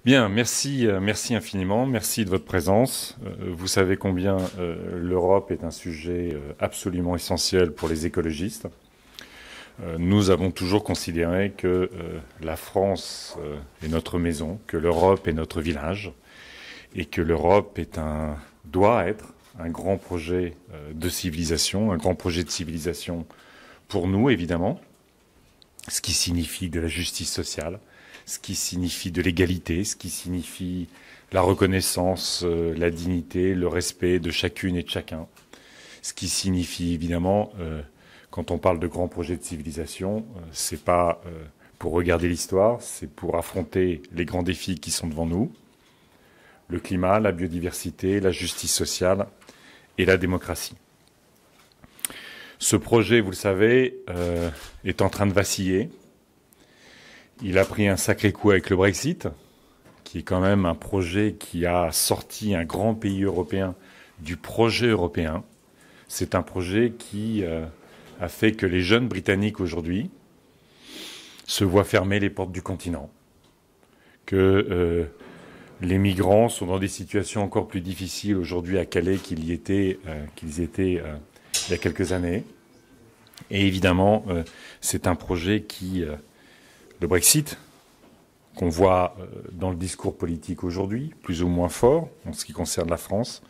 Bien, merci, merci infiniment, merci de votre présence. Vous savez combien l'Europe est un sujet absolument essentiel pour les écologistes. Nous avons toujours considéré que la France est notre maison, que l'Europe est notre village, et que l'Europe doit être un grand projet de civilisation, un grand projet de civilisation pour nous, évidemment, ce qui signifie de la justice sociale, ce qui signifie de l'égalité, ce qui signifie la reconnaissance, la dignité, le respect de chacune et de chacun, ce qui signifie évidemment, quand on parle de grands projets de civilisation, c'est pas pour regarder l'histoire, c'est pour affronter les grands défis qui sont devant nous, le climat, la biodiversité, la justice sociale et la démocratie. Ce projet, vous le savez, est en train de vaciller. Il a pris un sacré coup avec le Brexit, qui est quand même un projet qui a sorti un grand pays européen du projet européen. C'est un projet qui a fait que les jeunes Britanniques aujourd'hui se voient fermer les portes du continent, que les migrants sont dans des situations encore plus difficiles aujourd'hui à Calais qu'ils étaient il y a quelques années. Et évidemment, c'est un projet qui... le Brexit, qu'on voit dans le discours politique aujourd'hui, plus ou moins fort en ce qui concerne la France,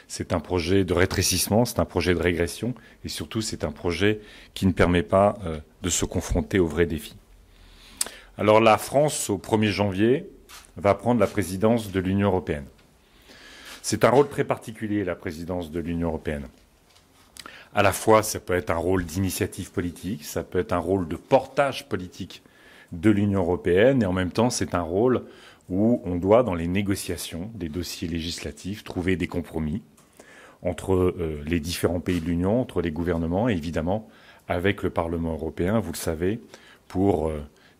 c'est un projet de rétrécissement, c'est un projet de régression, et surtout c'est un projet qui ne permet pas de se confronter aux vrais défis. Alors la France, au 1er janvier, va prendre la présidence de l'Union européenne. C'est un rôle très particulier, la présidence de l'Union européenne. À la fois, ça peut être un rôle d'initiative politique, ça peut être un rôle de portage politique de l'Union européenne, et en même temps, c'est un rôle où on doit, dans les négociations des dossiers législatifs, trouver des compromis entre les différents pays de l'Union, entre les gouvernements, et évidemment avec le Parlement européen, vous le savez, pour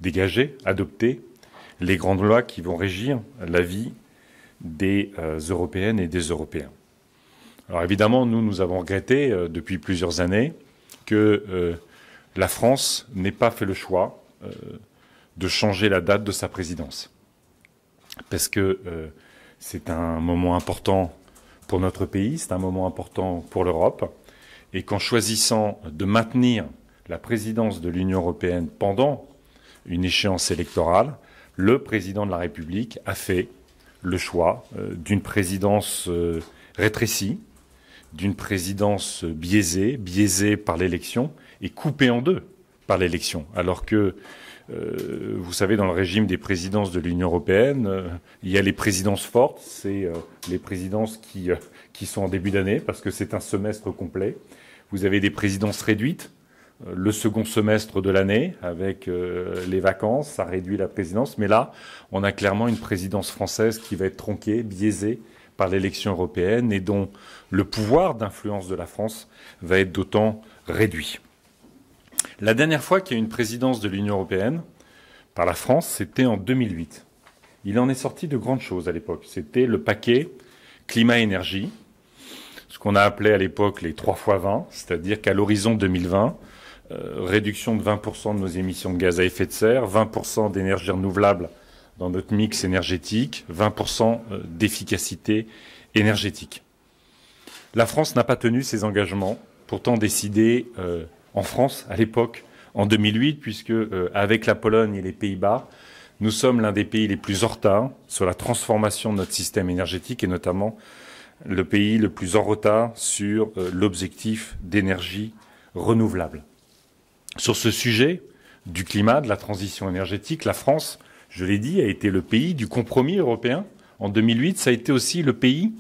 dégager, adopter les grandes lois qui vont régir la vie des Européennes et des Européens. Alors évidemment, nous avons regretté depuis plusieurs années que la France n'ait pas fait le choix de changer la date de sa présidence. Parce que c'est un moment important pour notre pays, c'est un moment important pour l'Europe, et qu'en choisissant de maintenir la présidence de l'Union européenne pendant une échéance électorale, le président de la République a fait le choix d'une présidence rétrécie, d'une présidence biaisée par l'élection et coupée en deux par l'élection, alors que vous savez, dans le régime des présidences de l'Union européenne, il y a les présidences fortes, c'est les présidences qui sont en début d'année, parce que c'est un semestre complet. Vous avez des présidences réduites, le second semestre de l'année, avec les vacances, ça réduit la présidence. Mais là, on a clairement une présidence française qui va être tronquée, biaisée par l'élection européenne, et dont le pouvoir d'influence de la France va être d'autant réduit. La dernière fois qu'il y a eu une présidence de l'Union européenne par la France, c'était en 2008. Il en est sorti de grandes choses à l'époque. C'était le paquet climat-énergie, ce qu'on a appelé à l'époque les 3x20, c'est-à-dire qu'à l'horizon 2020, réduction de 20% de nos émissions de gaz à effet de serre, 20% d'énergie renouvelable dans notre mix énergétique, 20% d'efficacité énergétique. La France n'a pas tenu ses engagements, pourtant décidés en France, à l'époque, en 2008, puisque avec la Pologne et les Pays-Bas, nous sommes l'un des pays les plus en retard sur la transformation de notre système énergétique, et notamment le pays le plus en retard sur l'objectif d'énergie renouvelable. Sur ce sujet du climat, de la transition énergétique, la France, je l'ai dit, a été le pays du compromis européen. En 2008, ça a été aussi le pays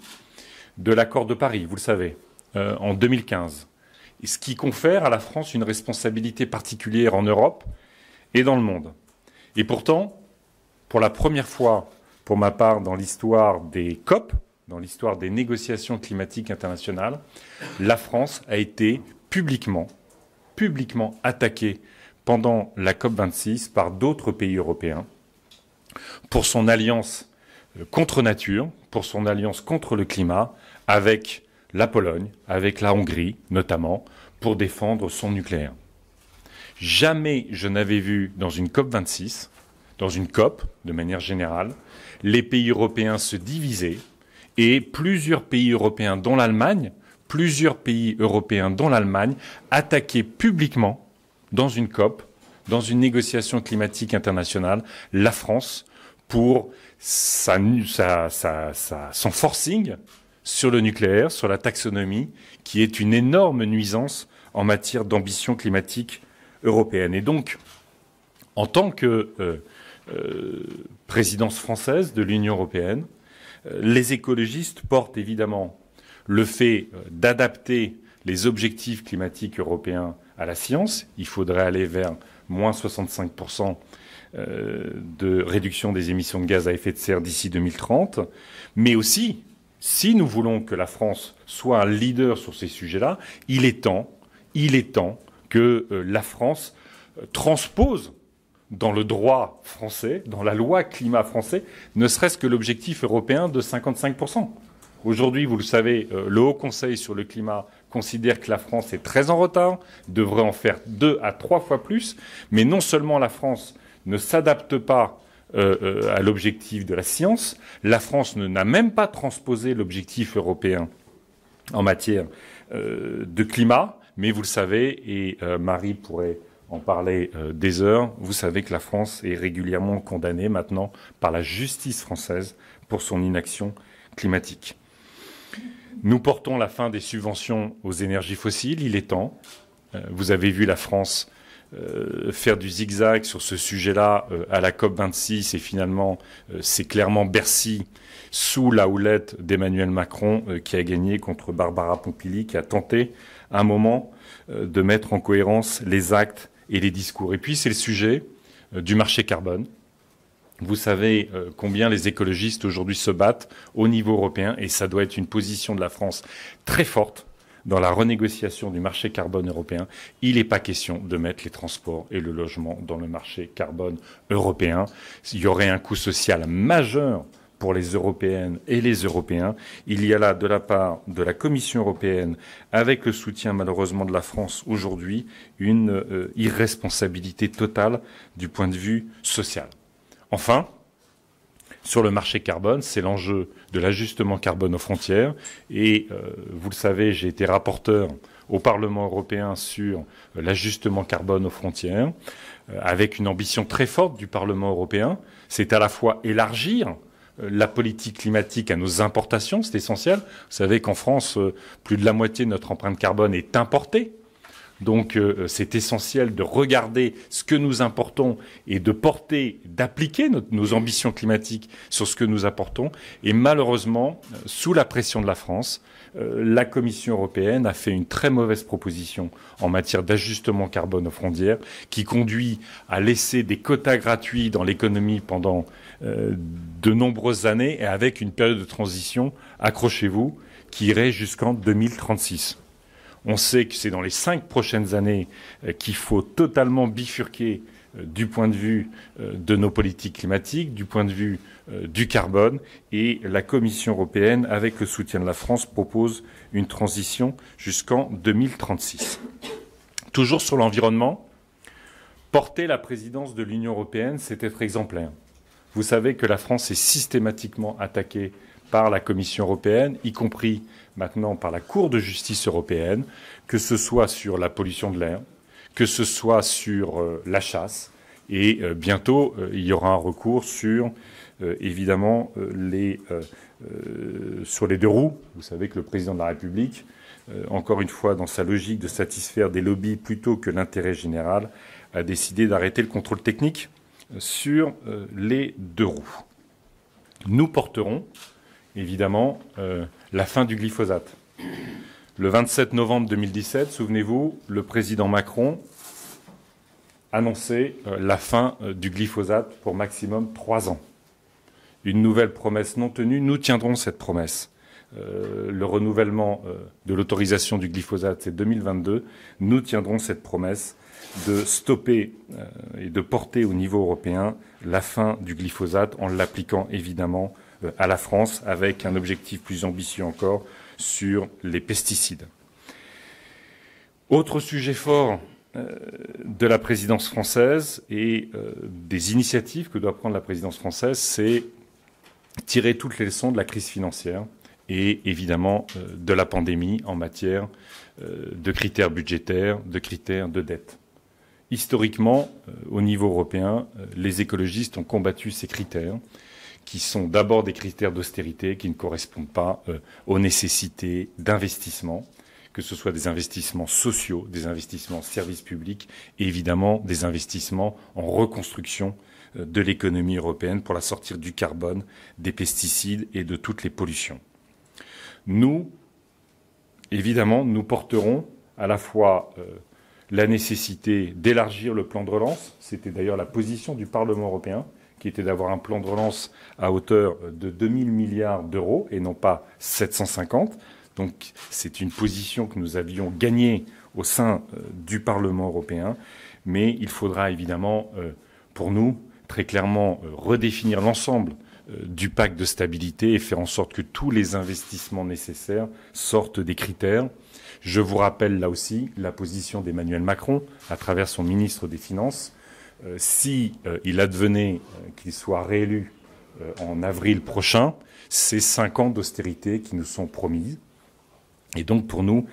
de l'accord de Paris, vous le savez, en 2015. Ce qui confère à la France une responsabilité particulière en Europe et dans le monde. Et pourtant, pour la première fois, pour ma part, dans l'histoire des COP, dans l'histoire des négociations climatiques internationales, la France a été publiquement attaquée pendant la COP26 par d'autres pays européens pour son alliance contre nature, pour son alliance contre le climat, avec la Pologne, avec la Hongrie notamment, pour défendre son nucléaire. Jamais je n'avais vu dans une COP26, dans une COP, de manière générale, les pays européens se divisaient et plusieurs pays européens, dont l'Allemagne, attaquaient publiquement, dans une COP, dans une négociation climatique internationale, la France pour son forcing sur le nucléaire, sur la taxonomie, qui est une énorme nuisance en matière d'ambition climatique européenne. Et donc, en tant que présidence française de l'Union européenne, les écologistes portent évidemment le fait d'adapter les objectifs climatiques européens à la science. Il faudrait aller vers moins 65% de réduction des émissions de gaz à effet de serre d'ici 2030. Mais aussi, si nous voulons que la France soit un leader sur ces sujets-là, il est temps que la France transpose dans le droit français, dans la loi climat français, ne serait-ce que l'objectif européen de 55%. Aujourd'hui, vous le savez, le Haut Conseil sur le climat considère que la France est très en retard, devrait en faire 2 à 3 fois plus, mais non seulement la France ne s'adapte pas à l'objectif de la science, la France n'a même pas transposé l'objectif européen en matière de climat, mais vous le savez, et Marie pourrait en parler des heures, vous savez que la France est régulièrement condamnée maintenant par la justice française pour son inaction climatique. Nous portons la fin des subventions aux énergies fossiles, il est temps. Vous avez vu la France faire du zigzag sur ce sujet-là à la COP26 et finalement c'est clairement Bercy sous la houlette d'Emmanuel Macron qui a gagné contre Barbara Pompili qui a tenté à un moment de mettre en cohérence les actes et les discours. Et puis c'est le sujet du marché carbone. Vous savez combien les écologistes aujourd'hui se battent au niveau européen et ça doit être une position de la France très forte dans la renégociation du marché carbone européen. Il n'est pas question de mettre les transports et le logement dans le marché carbone européen. Il y aurait un coût social majeur pour les Européennes et les Européens. Il y a là, de la part de la Commission européenne, avec le soutien malheureusement de la France aujourd'hui, une irresponsabilité totale du point de vue social. Enfin, sur le marché carbone, c'est l'enjeu de l'ajustement carbone aux frontières. Et vous le savez, j'ai été rapporteur au Parlement européen sur l'ajustement carbone aux frontières, avec une ambition très forte du Parlement européen. C'est à la fois élargir la politique climatique à nos importations, c'est essentiel. Vous savez qu'en France, plus de la moitié de notre empreinte carbone est importée. Donc c'est essentiel de regarder ce que nous importons et de porter, d'appliquer nos ambitions climatiques sur ce que nous apportons. Et malheureusement, sous la pression de la France, la Commission européenne a fait une très mauvaise proposition en matière d'ajustement carbone aux frontières qui conduit à laisser des quotas gratuits dans l'économie pendant de nombreuses années et avec une période de transition, accrochez-vous, qui irait jusqu'en 2036. On sait que c'est dans les 5 prochaines années qu'il faut totalement bifurquer du point de vue de nos politiques climatiques, du point de vue du carbone. Et la Commission européenne, avec le soutien de la France, propose une transition jusqu'en 2036. Toujours sur l'environnement, porter la présidence de l'Union européenne, c'est être exemplaire. Vous savez que la France est systématiquement attaquée par la Commission européenne, y compris maintenant par la Cour de justice européenne, que ce soit sur la pollution de l'air, que ce soit sur la chasse, et bientôt il y aura un recours sur évidemment sur les 2 roues. Vous savez que le président de la République, encore une fois dans sa logique de satisfaire des lobbies plutôt que l'intérêt général, a décidé d'arrêter le contrôle technique sur les 2 roues. Nous porterons évidemment la fin du glyphosate. Le 27 novembre 2017, souvenez-vous, le président Macron annonçait la fin du glyphosate pour maximum 3 ans. Une nouvelle promesse non tenue, nous tiendrons cette promesse. Le renouvellement de l'autorisation du glyphosate, c'est 2022. Nous tiendrons cette promesse de stopper et de porter au niveau européen la fin du glyphosate en l'appliquant évidemment à la France avec un objectif plus ambitieux encore sur les pesticides. Autre sujet fort de la présidence française et des initiatives que doit prendre la présidence française, c'est tirer toutes les leçons de la crise financière et évidemment de la pandémie en matière de critères budgétaires, de critères de dette. Historiquement, au niveau européen, les écologistes ont combattu ces critères qui sont d'abord des critères d'austérité qui ne correspondent pas aux nécessités d'investissement, que ce soit des investissements sociaux, des investissements en services publics et évidemment des investissements en reconstruction de l'économie européenne pour la sortir du carbone, des pesticides et de toutes les pollutions. Nous, évidemment, nous porterons à la fois la nécessité d'élargir le plan de relance. C'était d'ailleurs la position du Parlement européen, qui était d'avoir un plan de relance à hauteur de 2 000 milliards d'euros et non pas 750. Donc c'est une position que nous avions gagnée au sein du Parlement européen. Mais il faudra évidemment, pour nous, très clairement redéfinir l'ensemble du pacte de stabilité et faire en sorte que tous les investissements nécessaires sortent des critères. Je vous rappelle là aussi la position d'Emmanuel Macron à travers son ministre des Finances. Si il advenait qu'il soit réélu en avril prochain, c'est 5 ans d'austérité qui nous sont promis. Et donc pour nous,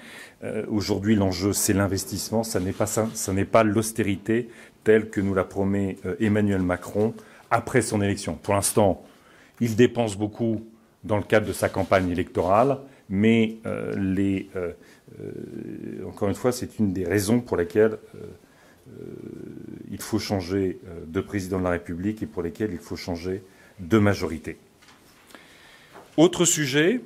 aujourd'hui l'enjeu c'est l'investissement, ça n'est pas l'austérité telle que nous la promet Emmanuel Macron après son élection. Pour l'instant, il dépense beaucoup dans le cadre de sa campagne électorale, mais encore une fois, c'est une des raisons pour lesquelles il faut changer de président de la République et pour lesquelles il faut changer de majorité. Autre sujet,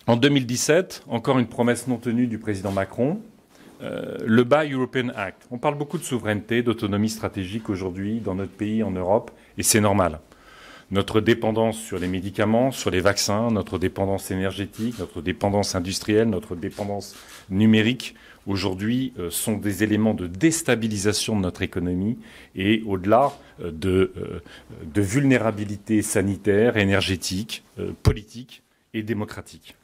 en 2017, encore une promesse non tenue du président Macron, le Buy European Act. On parle beaucoup de souveraineté, d'autonomie stratégique aujourd'hui dans notre pays, en Europe, et c'est normal. Notre dépendance sur les médicaments, sur les vaccins, notre dépendance énergétique, notre dépendance industrielle, notre dépendance numérique, aujourd'hui, sont des éléments de déstabilisation de notre économie et au-delà de vulnérabilité sanitaire, énergétique, politique et démocratique.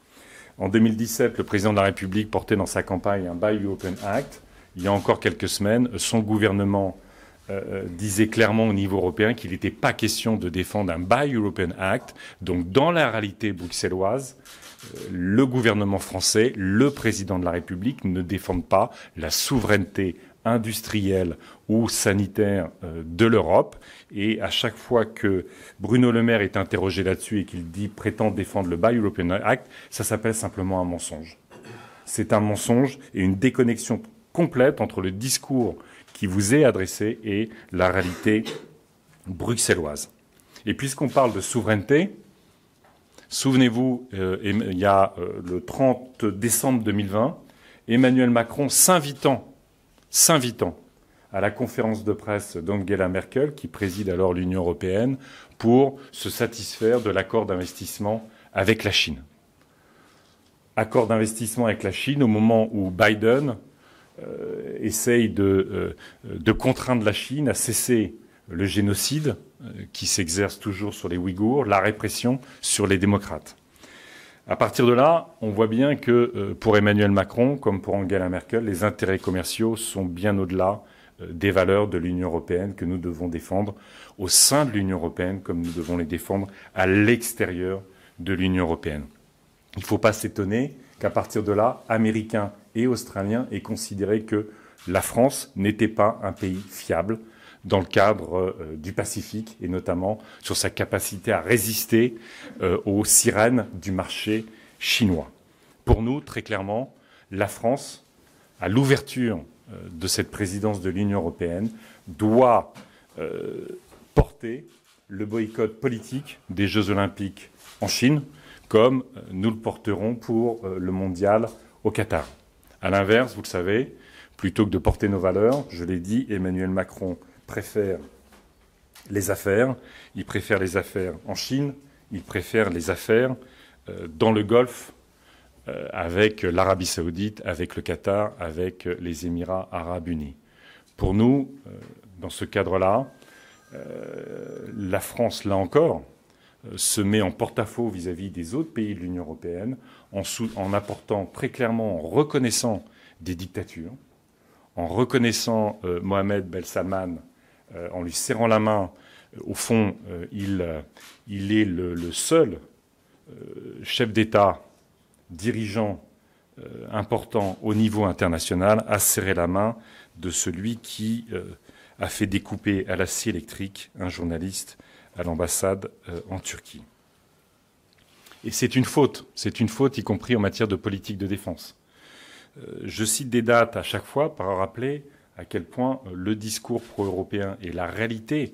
En 2017, le président de la République portait dans sa campagne un Buy European Act. Il y a encore quelques semaines, son gouvernement disait clairement au niveau européen qu'il n'était pas question de défendre un Buy European Act. Donc dans la réalité bruxelloise, le gouvernement français, le président de la République ne défendent pas la souveraineté industrielle ou sanitaire de l'Europe. Et à chaque fois que Bruno Le Maire est interrogé là-dessus et qu'il prétend défendre le Buy European Act, ça s'appelle simplement un mensonge. C'est un mensonge et une déconnexion complète entre le discours qui vous est adressé et la réalité bruxelloise. Et puisqu'on parle de souveraineté, souvenez-vous, il y a le 30 décembre 2020, Emmanuel Macron s'invitant à la conférence de presse d'Angela Merkel, qui préside alors l'Union européenne, pour se satisfaire de l'accord d'investissement avec la Chine. Accord d'investissement avec la Chine au moment où Biden essaye de contraindre la Chine à cesser le génocide qui s'exerce toujours sur les Ouïghours, la répression sur les démocrates. À partir de là, on voit bien que pour Emmanuel Macron, comme pour Angela Merkel, les intérêts commerciaux sont bien au-delà des valeurs de l'Union européenne que nous devons défendre au sein de l'Union européenne, comme nous devons les défendre à l'extérieur de l'Union européenne. Il ne faut pas s'étonner qu'à partir de là, Américains et Australiens aient considéré que la France n'était pas un pays fiable dans le cadre du Pacifique et notamment sur sa capacité à résister aux sirènes du marché chinois. Pour nous, très clairement, la France, à l'ouverture de cette présidence de l'Union européenne, doit porter le boycott politique des Jeux olympiques en Chine, comme nous le porterons pour le mondial au Qatar. À l'inverse, vous le savez, plutôt que de porter nos valeurs, je l'ai dit, Emmanuel Macron préfère les affaires. Il préfère les affaires en Chine, il préfère les affaires dans le Golfe, avec l'Arabie saoudite, avec le Qatar, avec les Émirats arabes unis. Pour nous, dans ce cadre-là, la France, là encore, se met en porte-à-faux vis-à-vis des autres pays de l'Union européenne en apportant très clairement, en reconnaissant des dictatures, en reconnaissant Mohamed Ben Salman, en lui serrant la main, au fond, il est le seul chef d'État, dirigeant important au niveau international, à serrer la main de celui qui a fait découper à l'acier électrique un journaliste à l'ambassade en Turquie. Et c'est une faute, y compris en matière de politique de défense. Je cite des dates à chaque fois pour rappeler à quel point le discours pro-européen et la réalité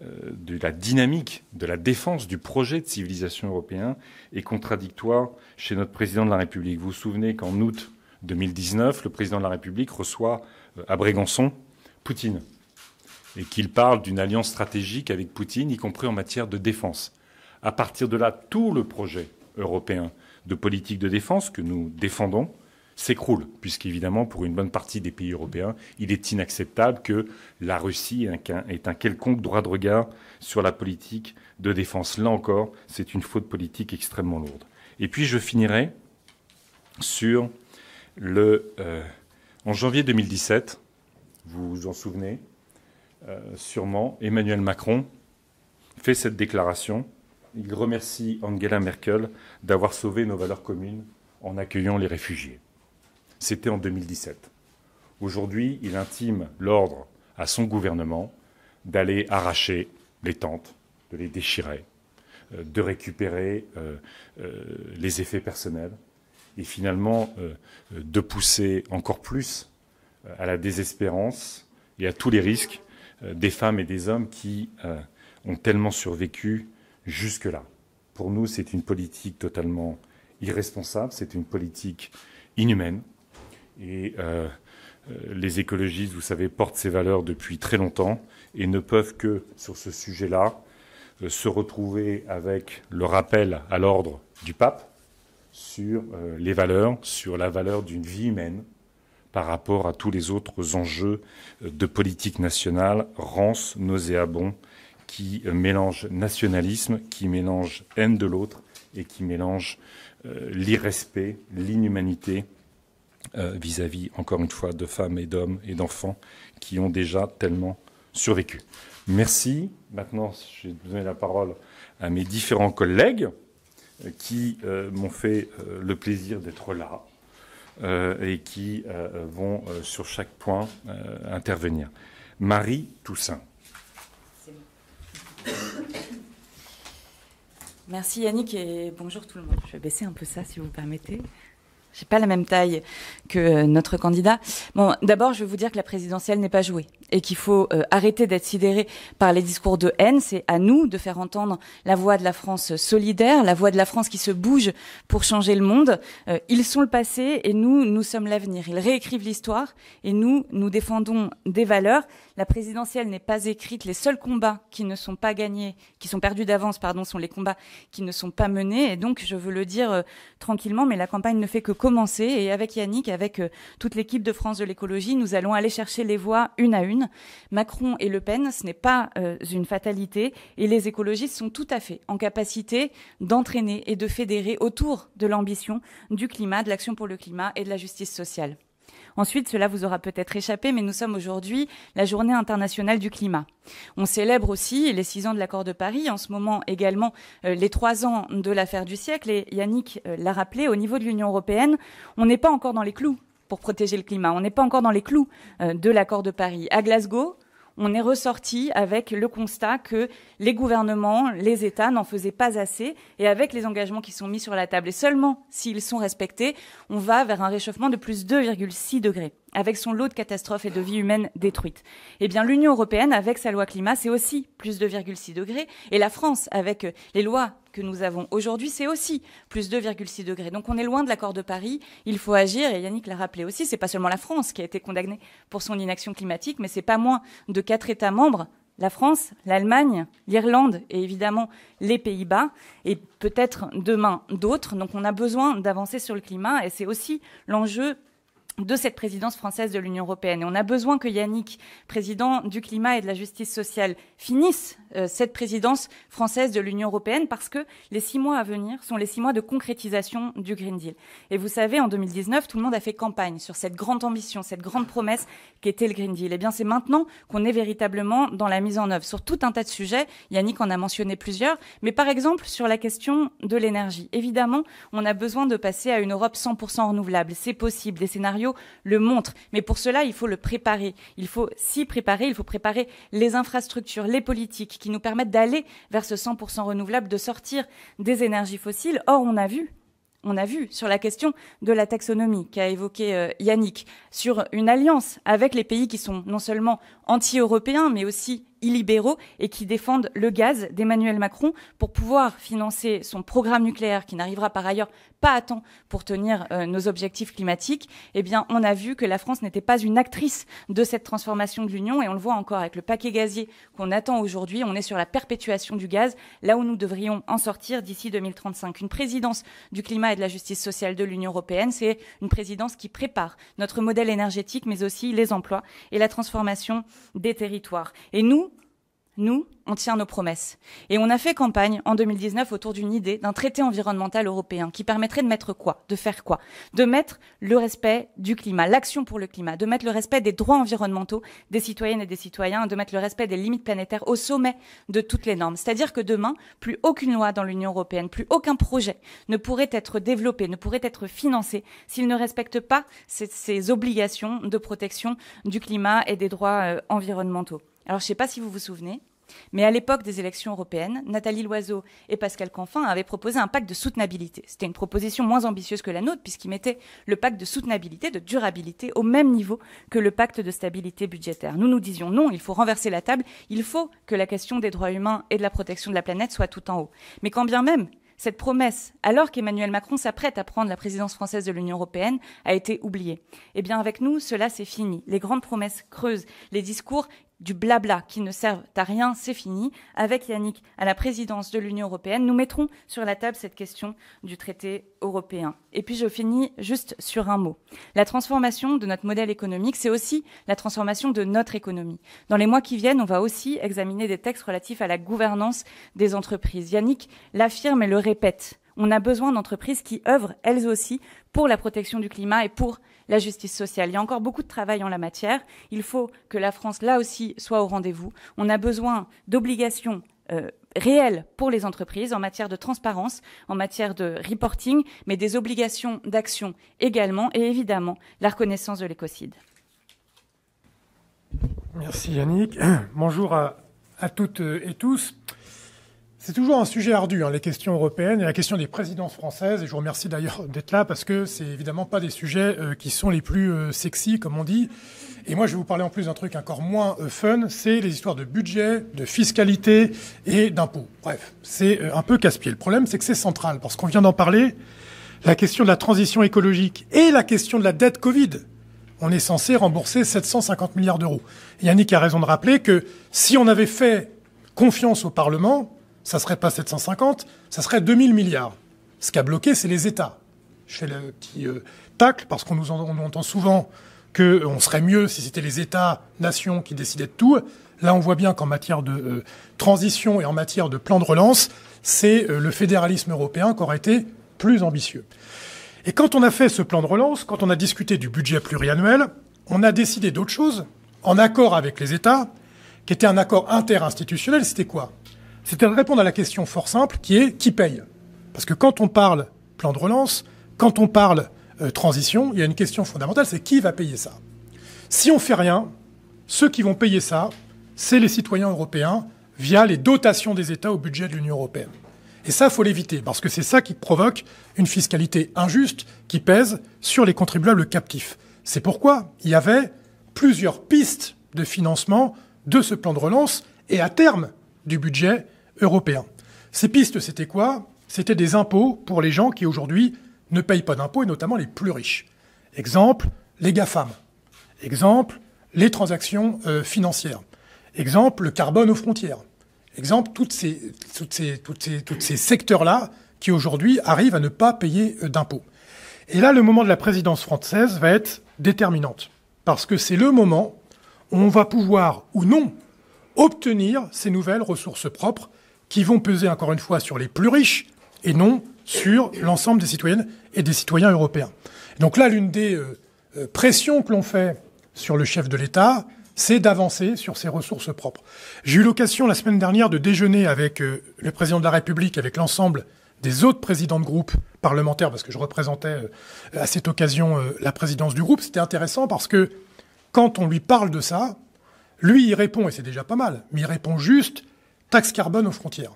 de la dynamique de la défense du projet de civilisation européen est contradictoire chez notre président de la République. Vous vous souvenez qu'en août 2019, le président de la République reçoit à Brégançon Poutine et qu'il parle d'une alliance stratégique avec Poutine, y compris en matière de défense. À partir de là, tout le projet européen de politique de défense que nous défendons s'écroule, puisqu'évidemment, pour une bonne partie des pays européens, il est inacceptable que la Russie ait un quelconque droit de regard sur la politique de défense. Là encore, c'est une faute politique extrêmement lourde. Et puis, je finirai sur en janvier 2017, vous vous en souvenez sûrement, Emmanuel Macron fait cette déclaration. Il remercie Angela Merkel d'avoir sauvé nos valeurs communes en accueillant les réfugiés. C'était en 2017. Aujourd'hui, il intime l'ordre à son gouvernement d'aller arracher les tentes, de les déchirer, de récupérer les effets personnels et finalement de pousser encore plus à la désespérance et à tous les risques des femmes et des hommes qui ont tellement survécu jusque-là. Pour nous, c'est une politique totalement irresponsable, c'est une politique inhumaine. Et les écologistes, vous savez, portent ces valeurs depuis très longtemps et ne peuvent que, sur ce sujet-là, se retrouver avec le rappel à l'ordre du pape sur les valeurs, sur la valeur d'une vie humaine par rapport à tous les autres enjeux de politique nationale, rances, nauséabonds, qui mélangent nationalisme, qui mélangent haine de l'autre et qui mélangent l'irrespect, l'inhumanité vis-à-vis, encore une fois, de femmes et d'hommes et d'enfants qui ont déjà tellement survécu. Merci. Maintenant, je vais donner la parole à mes différents collègues qui m'ont fait le plaisir d'être là et qui vont sur chaque point intervenir. Marie Toussaint. Merci Yannick et bonjour tout le monde. Je vais baisser un peu ça si vous permettez. J'ai pas la même taille que notre candidat. Bon, d'abord, je vais vous dire que la présidentielle n'est pas jouée et qu'il faut arrêter d'être sidéré par les discours de haine. C'est à nous de faire entendre la voix de la France solidaire, la voix de la France qui se bouge pour changer le monde. Ils sont le passé et nous sommes l'avenir. Ils réécrivent l'histoire et nous défendons des valeurs. La présidentielle n'est pas écrite. Les seuls combats qui ne sont pas gagnés, qui sont perdus d'avance, sont les combats qui ne sont pas menés. Et donc, je veux le dire tranquillement, mais la campagne ne fait que commencer. Et avec Yannick, avec toute l'équipe de France de l'écologie, nous allons aller chercher les voix une à une. Macron et Le Pen, ce n'est pas une fatalité. Et les écologistes sont tout à fait en capacité d'entraîner et de fédérer autour de l'ambition du climat, de l'action pour le climat et de la justice sociale. Ensuite, cela vous aura peut-être échappé, mais nous sommes aujourd'hui la Journée internationale du climat. On célèbre aussi les 6 ans de l'accord de Paris, en ce moment également les 3 ans de l'affaire du siècle. Et Yannick l'a rappelé, au niveau de l'Union européenne, on n'est pas encore dans les clous pour protéger le climat. On n'est pas encore dans les clous de l'accord de Paris. À Glasgow, on est ressorti avec le constat que les gouvernements, les États n'en faisaient pas assez et avec les engagements qui sont mis sur la table. Et seulement s'ils sont respectés, on va vers un réchauffement de plus 2,6 degrés, avec son lot de catastrophes et de vies humaines détruites. Eh bien, l'Union européenne, avec sa loi climat, c'est aussi plus 2,6 degrés. Et la France, avec les lois que nous avons aujourd'hui, c'est aussi plus 2,6 degrés. Donc on est loin de l'accord de Paris, il faut agir, et Yannick l'a rappelé aussi, c'est pas seulement la France qui a été condamnée pour son inaction climatique, mais c'est pas moins de 4 États membres, la France, l'Allemagne, l'Irlande et évidemment les Pays-Bas, et peut-être demain d'autres. Donc on a besoin d'avancer sur le climat, et c'est aussi l'enjeu de cette présidence française de l'Union européenne. Et on a besoin que Yannick, président du climat et de la justice sociale, finisse cette présidence française de l'Union européenne parce que les 6 mois à venir sont les 6 mois de concrétisation du Green Deal. Et vous savez, en 2019, tout le monde a fait campagne sur cette grande ambition, cette grande promesse qu'était le Green Deal. Eh bien, c'est maintenant qu'on est véritablement dans la mise en œuvre sur tout un tas de sujets. Yannick en a mentionné plusieurs, mais par exemple sur la question de l'énergie. Évidemment, on a besoin de passer à une Europe 100% renouvelable. C'est possible. Des scénarios le montre. Mais pour cela, il faut le préparer. Il faut s'y préparer. Il faut préparer les infrastructures, les politiques qui nous permettent d'aller vers ce 100% renouvelable, de sortir des énergies fossiles. Or, on a vu sur la question de la taxonomie qu'a évoqué Yannick, sur une alliance avec les pays qui sont non seulement anti-européens, mais aussi illibéraux et qui défendent le gaz d'Emmanuel Macron pour pouvoir financer son programme nucléaire qui n'arrivera par ailleurs pas à temps pour tenir nos objectifs climatiques. Eh bien, on a vu que la France n'était pas une actrice de cette transformation de l'Union et on le voit encore avec le paquet gazier qu'on attend aujourd'hui. On est sur la perpétuation du gaz, là où nous devrions en sortir d'ici 2035. Une présidence du climat et de la justice sociale de l'Union européenne, c'est une présidence qui prépare notre modèle énergétique, mais aussi les emplois et la transformation des territoires. Et nous, on tient nos promesses. Et on a fait campagne en 2019 autour d'une idée d'un traité environnemental européen qui permettrait de mettre quoi? De faire quoi? De mettre le respect du climat, l'action pour le climat, de mettre le respect des droits environnementaux des citoyennes et des citoyens, de mettre le respect des limites planétaires au sommet de toutes les normes. C'est-à-dire que demain, plus aucune loi dans l'Union européenne, plus aucun projet ne pourrait être développé, ne pourrait être financé s'il ne respecte pas ces obligations de protection du climat et des droits environnementaux. Alors, je ne sais pas si vous vous souvenez, mais à l'époque des élections européennes, Nathalie Loiseau et Pascal Canfin avaient proposé un pacte de soutenabilité. C'était une proposition moins ambitieuse que la nôtre, puisqu'il mettait le pacte de soutenabilité, de durabilité, au même niveau que le pacte de stabilité budgétaire. Nous disions non, il faut renverser la table, il faut que la question des droits humains et de la protection de la planète soit tout en haut. Mais quand bien même cette promesse, alors qu'Emmanuel Macron s'apprête à prendre la présidence française de l'Union européenne, a été oubliée. Eh bien, avec nous, cela, c'est fini. Les grandes promesses creuses, les discours du blabla qui ne servent à rien, c'est fini. Avec Yannick à la présidence de l'Union européenne, nous mettrons sur la table cette question du traité européen. Et puis je finis juste sur un mot. La transformation de notre modèle économique, c'est aussi la transformation de notre économie. Dans les mois qui viennent, on va aussi examiner des textes relatifs à la gouvernance des entreprises. Yannick l'affirme et le répète. On a besoin d'entreprises qui œuvrent, elles aussi, pour la protection du climat et pour la justice sociale. Il y a encore beaucoup de travail en la matière. Il faut que la France, là aussi, soit au rendez-vous. On a besoin d'obligations réelles pour les entreprises en matière de transparence, en matière de reporting, mais des obligations d'action également, et évidemment, la reconnaissance de l'écocide. Merci Yannick. Bonjour à toutes et tous. C'est toujours un sujet ardu, les questions européennes et la question des présidences françaises. Et je vous remercie d'ailleurs d'être là parce que c'est évidemment pas des sujets qui sont les plus sexy, comme on dit. Et moi, je vais vous parler en plus d'un truc encore moins fun, c'est les histoires de budget, de fiscalité et d'impôts. Bref, c'est un peu casse-pied. Le problème, c'est que c'est central parce qu'on vient d'en parler. La question de la transition écologique et la question de la dette Covid. On est censé rembourser 750 milliards d'euros. Yannick a raison de rappeler que si on avait fait confiance au Parlement, ça serait pas 750, ça serait 2000 milliards. Ce qui a bloqué, c'est les États. Je fais le petit tacle, parce qu'on on entend souvent qu'on serait mieux si c'était les États-nations qui décidaient de tout. Là, on voit bien qu'en matière de transition et en matière de plan de relance, c'est le fédéralisme européen qui aurait été plus ambitieux. Et quand on a fait ce plan de relance, quand on a discuté du budget pluriannuel, on a décidé d'autre chose, en accord avec les États, qui était un accord interinstitutionnel. C'était quoi ? C'était de répondre à la question fort simple qui est qui paye. Parce que quand on parle plan de relance, quand on parle transition, il y a une question fondamentale, c'est qui va payer ça. Si on fait rien, ceux qui vont payer ça, c'est les citoyens européens via les dotations des États au budget de l'Union européenne. Et ça, il faut l'éviter, parce que c'est ça qui provoque une fiscalité injuste qui pèse sur les contribuables captifs. C'est pourquoi il y avait plusieurs pistes de financement de ce plan de relance et à terme du budget européen. Ces pistes, c'était quoi ? C'était des impôts pour les gens qui aujourd'hui ne payent pas d'impôts, et notamment les plus riches. Exemple, les GAFAM. Exemple, les transactions financières. Exemple, le carbone aux frontières. Exemple, tous ces secteurs-là qui aujourd'hui arrivent à ne pas payer d'impôts. Et là, le moment de la présidence française va être déterminante, parce que c'est le moment où on va pouvoir, ou non, obtenir ces nouvelles ressources propres qui vont peser, encore une fois, sur les plus riches et non sur l'ensemble des citoyennes et des citoyens européens. Donc là, l'une des pressions que l'on fait sur le chef de l'État, c'est d'avancer sur ces ressources propres. J'ai eu l'occasion la semaine dernière de déjeuner avec le président de la République, avec l'ensemble des autres présidents de groupe parlementaires, parce que je représentais à cette occasion la présidence du groupe. C'était intéressant parce que quand on lui parle de ça, lui, il répond, et c'est déjà pas mal, mais il répond juste taxe carbone aux frontières.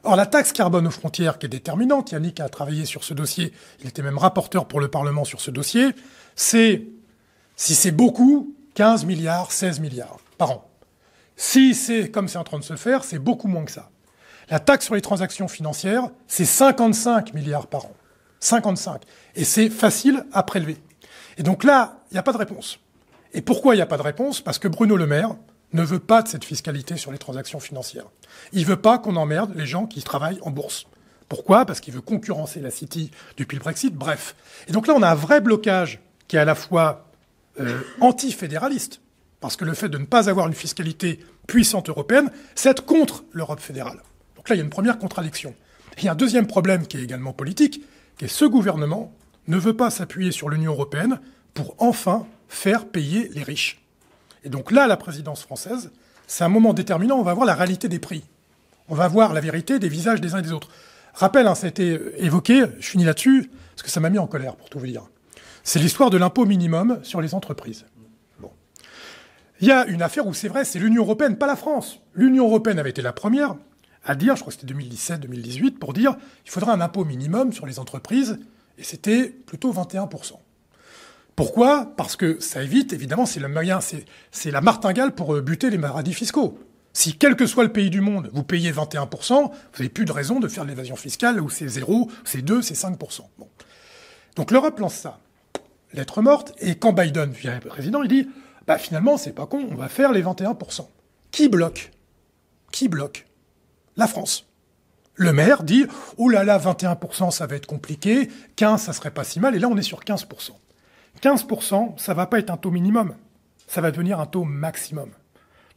Or, la taxe carbone aux frontières, qui est déterminante, Yannick a travaillé sur ce dossier, il était même rapporteur pour le Parlement sur ce dossier, c'est, si c'est beaucoup, 15 milliards, 16 milliards par an. Si c'est comme c'est en train de se faire, c'est beaucoup moins que ça. La taxe sur les transactions financières, c'est 55 milliards par an. 55. Et c'est facile à prélever. Et donc là, il n'y a pas de réponse. Et pourquoi il n'y a pas de réponse? Parce que Bruno Le Maire ne veut pas de cette fiscalité sur les transactions financières. Il ne veut pas qu'on emmerde les gens qui travaillent en bourse. Pourquoi? Parce qu'il veut concurrencer la City depuis le Brexit. Bref. Et donc là, on a un vrai blocage qui est à la fois anti-fédéraliste, parce que le fait de ne pas avoir une fiscalité puissante européenne, c'est être contre l'Europe fédérale. Donc là, il y a une première contradiction. Et il y a un deuxième problème qui est également politique, qui est ce gouvernement ne veut pas s'appuyer sur l'Union européenne pour enfin faire payer les riches. Et donc là, la présidence française, c'est un moment déterminant, on va voir la réalité des prix. On va voir la vérité des visages des uns et des autres. Rappel, ça a été évoqué, je finis là-dessus, parce que ça m'a mis en colère, pour tout vous dire. C'est l'histoire de l'impôt minimum sur les entreprises. Bon. Il y a une affaire où c'est vrai, c'est l'Union européenne, pas la France. L'Union européenne avait été la première à dire, je crois que c'était 2017-2018, pour dire qu'il faudrait un impôt minimum sur les entreprises, et c'était plutôt 21%. Pourquoi? Parce que ça évite, évidemment, c'est le moyen, c'est la martingale pour buter les paradis fiscaux. Si, quel que soit le pays du monde, vous payez 21%, vous n'avez plus de raison de faire de l'évasion fiscale où c'est 0, c'est 2, c'est 5%. Bon. Donc l'Europe lance ça. Lettre morte, et quand Biden devient président, il dit finalement, c'est pas con, on va faire les 21%. Qui bloque? Qui bloque? La France. Le maire dit oh là là, 21%, ça va être compliqué, 15%, ça serait pas si mal, et là, on est sur 15%. 15%, ça va pas être un taux minimum, ça va devenir un taux maximum.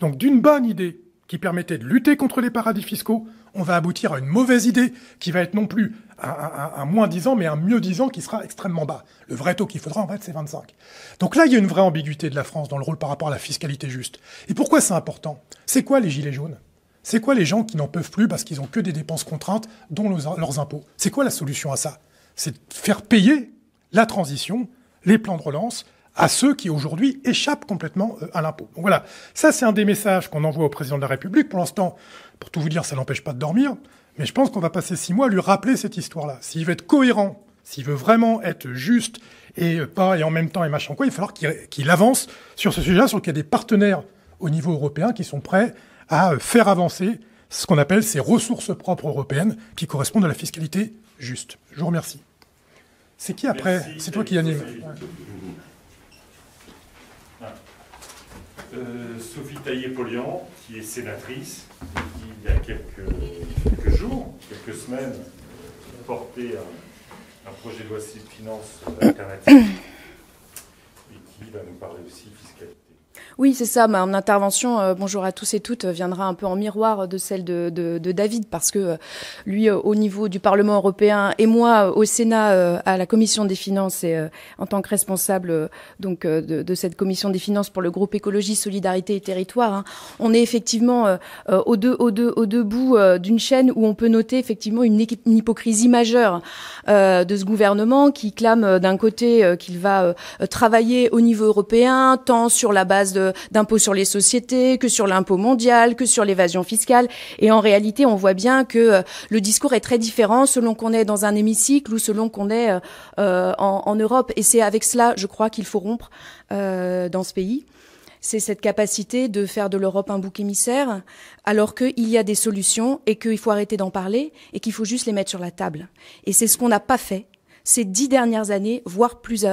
Donc d'une bonne idée qui permettait de lutter contre les paradis fiscaux, on va aboutir à une mauvaise idée qui va être non plus un moins 10 ans, mais un mieux 10 ans qui sera extrêmement bas. Le vrai taux qu'il faudra, en fait, c'est 25. Donc là, il y a une vraie ambiguïté de la France dans le rôle par rapport à la fiscalité juste. Et pourquoi c'est important? C'est quoi les gilets jaunes? C'est quoi les gens qui n'en peuvent plus parce qu'ils n'ont que des dépenses contraintes, dont leurs impôts? C'est quoi la solution à ça? C'est de faire payer la transition, les plans de relance, à ceux qui aujourd'hui échappent complètement à l'impôt. Donc voilà, ça c'est un des messages qu'on envoie au président de la République. Pour l'instant, pour tout vous dire, ça n'empêche pas de dormir, mais je pense qu'on va passer 6 mois à lui rappeler cette histoire-là. S'il veut être cohérent, s'il veut vraiment être juste et pas et en même temps et machin quoi, il va falloir qu'il avance sur ce sujet-là, sur lequel il y a des partenaires au niveau européen qui sont prêts à faire avancer ce qu'on appelle ces ressources propres européennes qui correspondent à la fiscalité juste. Je vous remercie. C'est qui après? Merci. C'est toi qui anime. Sophie Taillé-Polian, qui est sénatrice, qui il y a quelques jours, quelques semaines, portait un projet de loi de finances alternatif et qui va nous parler aussi fiscalité. Oui, c'est ça. Mon intervention, bonjour à tous et toutes, viendra un peu en miroir de celle de David, parce que lui, au niveau du Parlement européen, et moi, au Sénat, à la Commission des finances, et en tant que responsable donc de cette Commission des finances pour le groupe Écologie, Solidarité et Territoire, hein, on est effectivement aux deux bouts d'une chaîne où on peut noter effectivement une hypocrisie majeure de ce gouvernement qui clame d'un côté qu'il va travailler au niveau européen, tant sur la base d'impôts sur les sociétés, que sur l'impôt mondial, que sur l'évasion fiscale. Et en réalité, on voit bien que le discours est très différent selon qu'on est dans un hémicycle ou selon qu'on est en Europe. Et c'est avec cela, je crois, qu'il faut rompre dans ce pays. C'est cette capacité de faire de l'Europe un bouc émissaire, alors qu'il y a des solutions et qu'il faut arrêter d'en parler et qu'il faut juste les mettre sur la table. Et c'est ce qu'on n'a pas fait. ces 10 dernières années, voire plus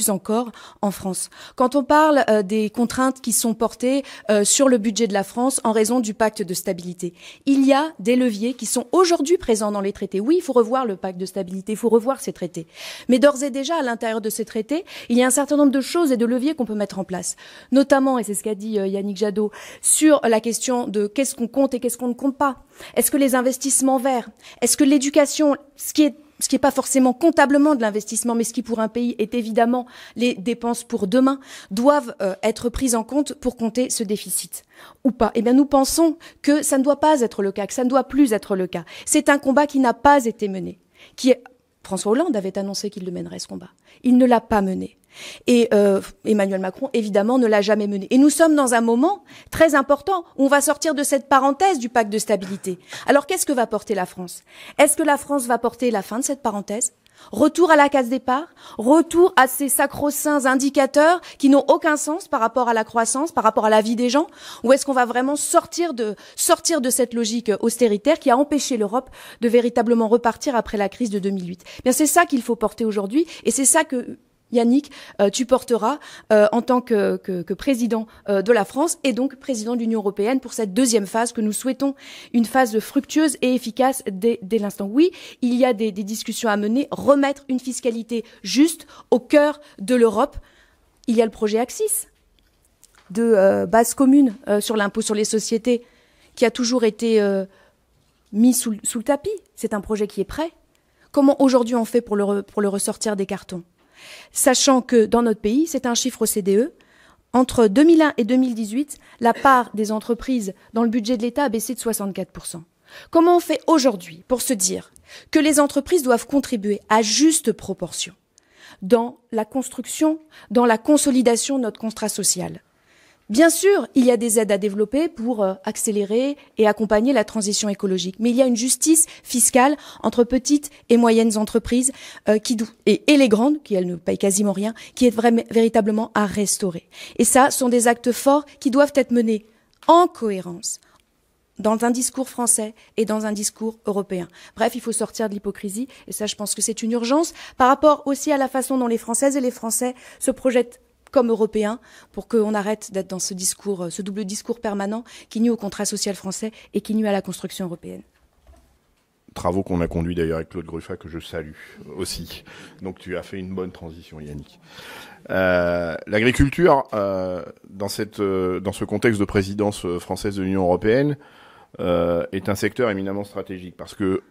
encore en France. Quand on parle des contraintes qui sont portées sur le budget de la France en raison du pacte de stabilité, il y a des leviers qui sont aujourd'hui présents dans les traités. Oui, il faut revoir le pacte de stabilité, il faut revoir ces traités. Mais d'ores et déjà, à l'intérieur de ces traités, il y a un certain nombre de choses et de leviers qu'on peut mettre en place. Notamment, et c'est ce qu'a dit Yannick Jadot, sur la question de qu'est-ce qu'on compte et qu'est-ce qu'on ne compte pas. Est-ce que les investissements verts, est-ce que l'éducation, ce qui est pas forcément comptablement de l'investissement, mais ce qui pour un pays est évidemment les dépenses pour demain, doivent être prises en compte pour compter ce déficit ou pas. Eh bien, nous pensons que ça ne doit pas être le cas, que ça ne doit plus être le cas. C'est un combat qui n'a pas été mené, François Hollande avait annoncé qu'il le mènerait, ce combat. Il ne l'a pas mené. Et Emmanuel Macron, évidemment, ne l'a jamais mené. Et nous sommes dans un moment très important où on va sortir de cette parenthèse du pacte de stabilité. Alors, qu'est-ce que va porter la France? Est-ce que la France va porter la fin de cette parenthèse? Retour à la case départ? Retour à ces sacro-saints indicateurs qui n'ont aucun sens par rapport à la croissance, par rapport à la vie des gens? Ou est-ce qu'on va vraiment sortir de cette logique austéritaire qui a empêché l'Europe de véritablement repartir après la crise de 2008? Bien, c'est ça qu'il faut porter aujourd'hui, et c'est ça que Yannick, tu porteras en tant que président de la France et donc président de l'Union européenne pour cette deuxième phase que nous souhaitons une phase fructueuse et efficace dès l'instant. Oui, il y a des discussions à mener, remettre une fiscalité juste au cœur de l'Europe. Il y a le projet Axis de base commune sur l'impôt sur les sociétés qui a toujours été mis sous le tapis. C'est un projet qui est prêt. Comment aujourd'hui on fait pour le ressortir des cartons? Sachant que dans notre pays, c'est un chiffre OCDE, entre 2001 et 2018, la part des entreprises dans le budget de l'État a baissé de 64%. Comment on fait aujourd'hui pour se dire que les entreprises doivent contribuer à juste proportion dans la construction, dans la consolidation de notre contrat social? Bien sûr, il y a des aides à développer pour accélérer et accompagner la transition écologique. Mais il y a une justice fiscale entre petites et moyennes entreprises et les grandes, qui elles ne payent quasiment rien, qui est véritablement à restaurer. Et ça, sont des actes forts qui doivent être menés en cohérence dans un discours français et dans un discours européen. Bref, il faut sortir de l'hypocrisie. Et ça, je pense que c'est une urgence par rapport aussi à la façon dont les Françaises et les Français se projettent comme Européens, pour qu'on arrête d'être dans ce discours, ce double discours permanent qui nuit au contrat social français et qui nuit à la construction européenne. Travaux qu'on a conduits d'ailleurs avec Claude Gruffat, que je salue aussi. Donc tu as fait une bonne transition, Yannick. L'agriculture, dans ce contexte de présidence française de l'Union européenne, est un secteur éminemment stratégique parce que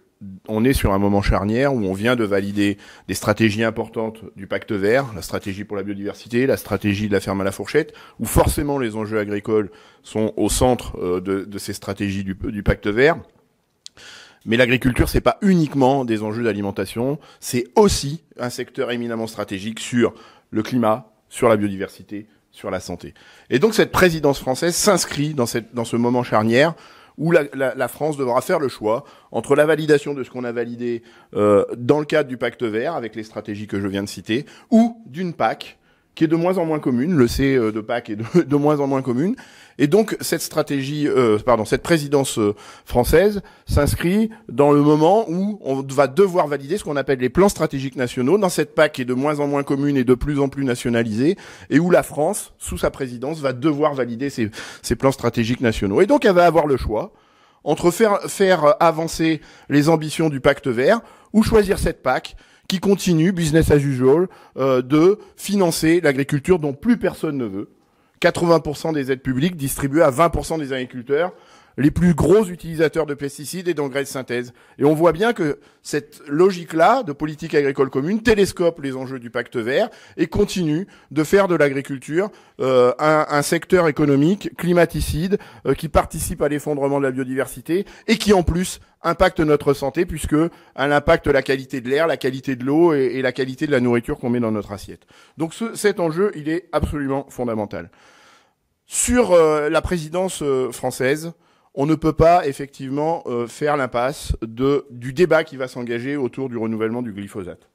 on est sur un moment charnière où on vient de valider des stratégies importantes du pacte vert, la stratégie pour la biodiversité, la stratégie de la ferme à la fourchette, où forcément les enjeux agricoles sont au centre de ces stratégies du pacte vert. Mais l'agriculture, c'est pas uniquement des enjeux d'alimentation, c'est aussi un secteur éminemment stratégique sur le climat, sur la biodiversité, sur la santé. Et donc cette présidence française s'inscrit dans ce moment charnière où la France devra faire le choix entre la validation de ce qu'on a validé dans le cadre du pacte vert, avec les stratégies que je viens de citer, ou d'une PAC qui est de moins en moins commune. Le C de PAC est de moins en moins commune. Et donc cette cette présidence française s'inscrit dans le moment où on va devoir valider ce qu'on appelle les plans stratégiques nationaux, dans cette PAC qui est de moins en moins commune et de plus en plus nationalisée, et où la France, sous sa présidence, va devoir valider ces plans stratégiques nationaux. Et donc elle va avoir le choix entre faire avancer les ambitions du pacte vert ou choisir cette PAC qui continue, business as usual, de financer l'agriculture dont plus personne ne veut. 80% des aides publiques distribuées à 20% des agriculteurs, les plus gros utilisateurs de pesticides et d'engrais de synthèse. Et on voit bien que cette logique-là de politique agricole commune télescope les enjeux du pacte vert et continue de faire de l'agriculture un secteur économique climaticide qui participe à l'effondrement de la biodiversité et qui en plus impacte notre santé puisque elle impacte la qualité de l'air, la qualité de l'eau et la qualité de la nourriture qu'on met dans notre assiette. Donc cet enjeu, il est absolument fondamental. Sur la présidence française, on ne peut pas effectivement faire l'impasse du débat qui va s'engager autour du renouvellement du glyphosate.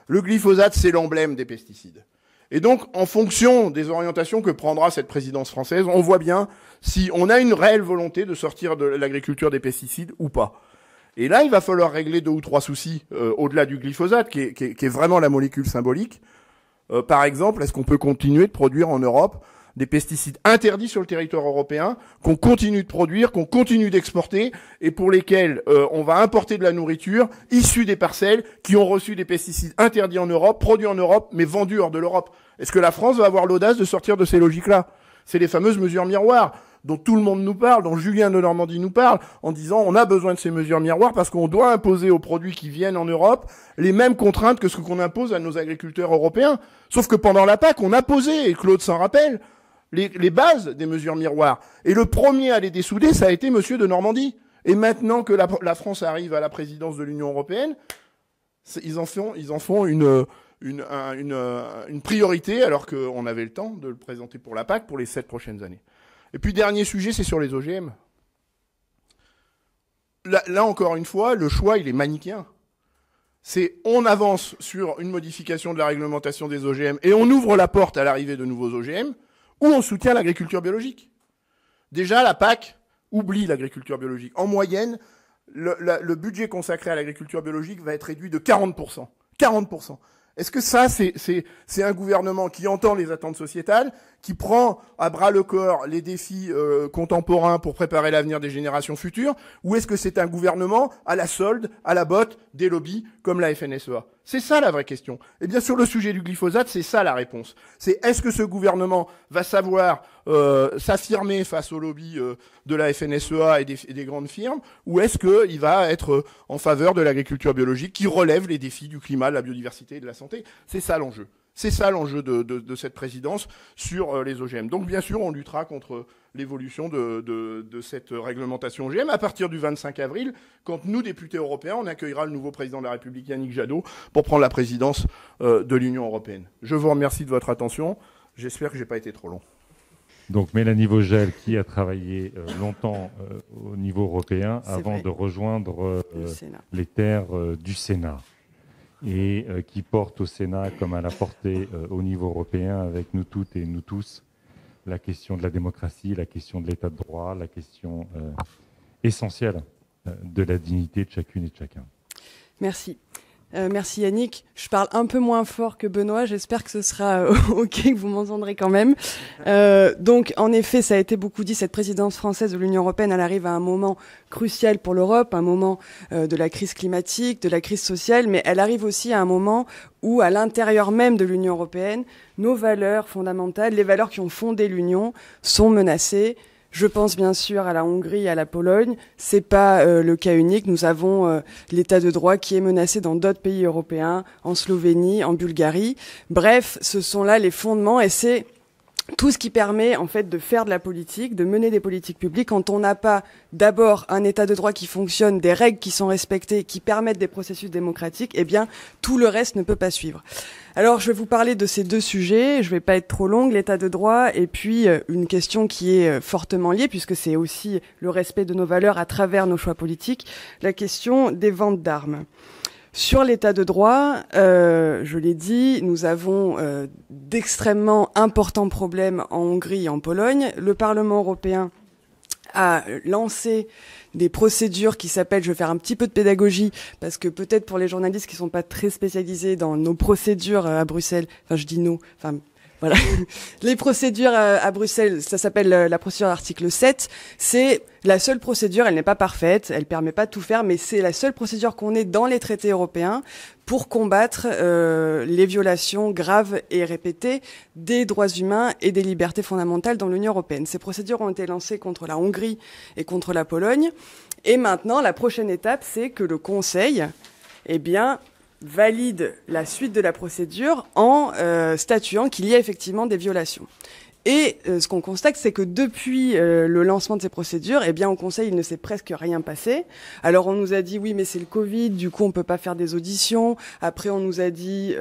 Le glyphosate, c'est l'emblème des pesticides. Et donc, en fonction des orientations que prendra cette présidence française, on voit bien si on a une réelle volonté de sortir de l'agriculture des pesticides ou pas. Et là, il va falloir régler 2 ou 3 soucis au-delà du glyphosate, qui est vraiment la molécule symbolique. Par exemple, est-ce qu'on peut continuer de produire en Europe des pesticides interdits sur le territoire européen, qu'on continue de produire, qu'on continue d'exporter, et pour lesquels on va importer de la nourriture issue des parcelles qui ont reçu des pesticides interdits en Europe, produits en Europe, mais vendus hors de l'Europe? Est-ce que la France va avoir l'audace de sortir de ces logiques-là? C'est les fameuses mesures miroirs dont tout le monde nous parle, dont Julien de Normandie nous parle, en disant on a besoin de ces mesures miroirs parce qu'on doit imposer aux produits qui viennent en Europe les mêmes contraintes que ce qu'on impose à nos agriculteurs européens. Sauf que pendant la PAC, on a posé, et Claude s'en rappelle, les bases des mesures miroirs. Et le premier à les dessouder, ça a été Monsieur de Normandie. Et maintenant que la France arrive à la présidence de l'Union européenne, ils en font une priorité, alors qu'on avait le temps de le présenter pour la PAC pour les 7 prochaines années. Et puis, dernier sujet, c'est sur les OGM. Là, encore une fois, le choix, il est manichéen. C'est on avance sur une modification de la réglementation des OGM et on ouvre la porte à l'arrivée de nouveaux OGM, ou on soutient l'agriculture biologique. Déjà, la PAC oublie l'agriculture biologique. En moyenne, le budget consacré à l'agriculture biologique va être réduit de 40%. 40%. Est-ce que ça, c'est un gouvernement qui entend les attentes sociétales, qui prend à bras le corps les défis contemporains pour préparer l'avenir des générations futures, ou est-ce que c'est un gouvernement à la solde, à la botte des lobbies comme la FNSEA? C'est ça la vraie question. Et bien sur le sujet du glyphosate, c'est ça la réponse. C'est est-ce que ce gouvernement va savoir s'affirmer face aux lobbies de la FNSEA et des grandes firmes, ou est-ce qu'il va être en faveur de l'agriculture biologique qui relève les défis du climat, de la biodiversité et de la santé? C'est ça l'enjeu. C'est ça l'enjeu de cette présidence sur les OGM. Donc bien sûr, on luttera contre l'évolution de cette réglementation OGM à partir du 25 avril, quand nous, députés européens, on accueillera le nouveau président de la République, Yannick Jadot, pour prendre la présidence de l'Union européenne. Je vous remercie de votre attention. J'espère que j'ai pas été trop long. Donc Mélanie Vogel, qui a travaillé longtemps au niveau européen avant de rejoindre les terres du Sénat, et qui porte au Sénat, comme elle a porté au niveau européen avec nous toutes et nous tous, la question de la démocratie, la question de l'état de droit, la question essentielle de la dignité de chacune et de chacun. Merci. Merci Yannick. Je parle un peu moins fort que Benoît. J'espère que ce sera OK, que vous m'entendrez quand même. Donc, en effet, ça a été beaucoup dit, cette présidence française de l'Union européenne, elle arrive à un moment crucial pour l'Europe, un moment de la crise climatique, de la crise sociale, mais elle arrive aussi à un moment où, à l'intérieur même de l'Union européenne, nos valeurs fondamentales, les valeurs qui ont fondé l'Union, sont menacées. Je pense bien sûr à la Hongrie, à la Pologne. C'est pas le cas unique. Nous avons l'état de droit qui est menacé dans d'autres pays européens, en Slovénie, en Bulgarie. Bref, ce sont là les fondements et c'est tout ce qui permet en fait de faire de la politique, de mener des politiques publiques quand on n'a pas d'abord un état de droit qui fonctionne, des règles qui sont respectées, qui permettent des processus démocratiques, eh bien tout le reste ne peut pas suivre. Alors je vais vous parler de ces deux sujets, je vais pas être trop longue, l'état de droit et puis une question qui est fortement liée puisque c'est aussi le respect de nos valeurs à travers nos choix politiques, la question des ventes d'armes. Sur l'état de droit, je l'ai dit, nous avons d'extrêmement importants problèmes en Hongrie et en Pologne. Le Parlement européen a lancé des procédures qui s'appellent, je vais faire un petit peu de pédagogie, parce que peut-être pour les journalistes qui sont pas très spécialisés dans nos procédures à Bruxelles, enfin je dis nous, enfin voilà, les procédures à Bruxelles, ça s'appelle la procédure article 7, c'est la seule procédure, elle n'est pas parfaite, elle permet pas de tout faire, mais c'est la seule procédure qu'on ait dans les traités européens pour combattre les violations graves et répétées des droits humains et des libertés fondamentales dans l'Union européenne. Ces procédures ont été lancées contre la Hongrie et contre la Pologne, et maintenant la prochaine étape, c'est que le Conseil, eh bien, valide la suite de la procédure en statuant qu'il y a effectivement des violations. Et ce qu'on constate, c'est que depuis le lancement de ces procédures, eh bien au Conseil, il ne s'est presque rien passé. Alors on nous a dit oui, mais c'est le Covid, du coup on peut pas faire des auditions. Après on nous a dit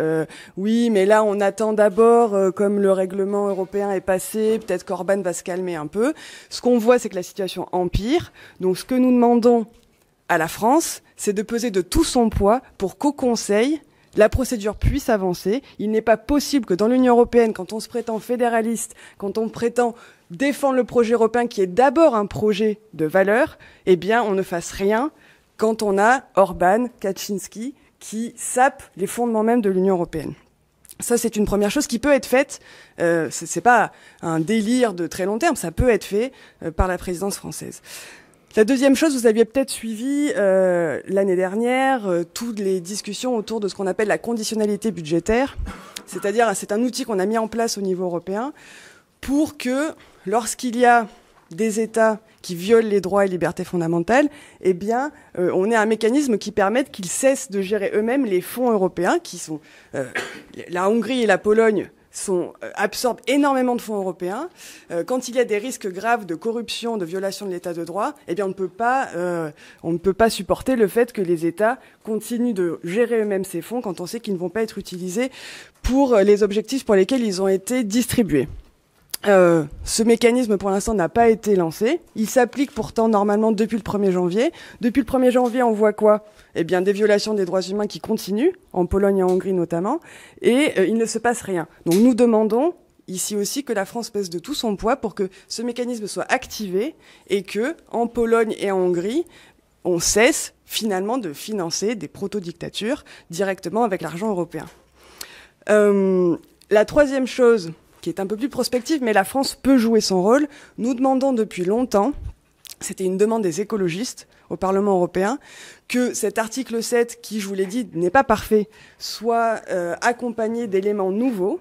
oui, mais là on attend d'abord, comme le règlement européen est passé, peut-être qu'Orban va se calmer un peu. Ce qu'on voit, c'est que la situation empire. Donc ce que nous demandons à la France, c'est de peser de tout son poids pour qu'au Conseil, la procédure puisse avancer. Il n'est pas possible que dans l'Union européenne, quand on se prétend fédéraliste, quand on prétend défendre le projet européen qui est d'abord un projet de valeurs, eh bien, on ne fasse rien quand on a Orban, Kaczynski, qui sapent les fondements même de l'Union européenne. Ça, c'est une première chose qui peut être faite. C'est pas un délire de très long terme. Ça peut être fait par la présidence française. La deuxième chose, vous aviez peut-être suivi l'année dernière toutes les discussions autour de ce qu'on appelle la conditionnalité budgétaire. C'est-à-dire, c'est un outil qu'on a mis en place au niveau européen pour que, lorsqu'il y a des États qui violent les droits et libertés fondamentales, eh bien, on ait un mécanisme qui permette qu'ils cessent de gérer eux-mêmes les fonds européens, qui sont la Hongrie et la Pologne absorbent énormément de fonds européens. Quand il y a des risques graves de corruption, de violation de l'état de droit, eh bien, on ne peut pas supporter le fait que les États continuent de gérer eux-mêmes ces fonds quand on sait qu'ils ne vont pas être utilisés pour les objectifs pour lesquels ils ont été distribués. Ce mécanisme, pour l'instant, n'a pas été lancé. Il s'applique pourtant normalement depuis le 1er janvier. Depuis le 1er janvier, on voit quoi ? Eh bien, des violations des droits humains qui continuent, en Pologne et en Hongrie notamment, et il ne se passe rien. Donc nous demandons ici aussi que la France pèse de tout son poids pour que ce mécanisme soit activé et que, en Pologne et en Hongrie, on cesse finalement de financer des proto-dictatures directement avec l'argent européen. La troisième chose, qui est un peu plus prospective, mais la France peut jouer son rôle. Nous demandons depuis longtemps, c'était une demande des écologistes au Parlement européen, que cet article 7, qui, je vous l'ai dit, n'est pas parfait, soit accompagné d'éléments nouveaux,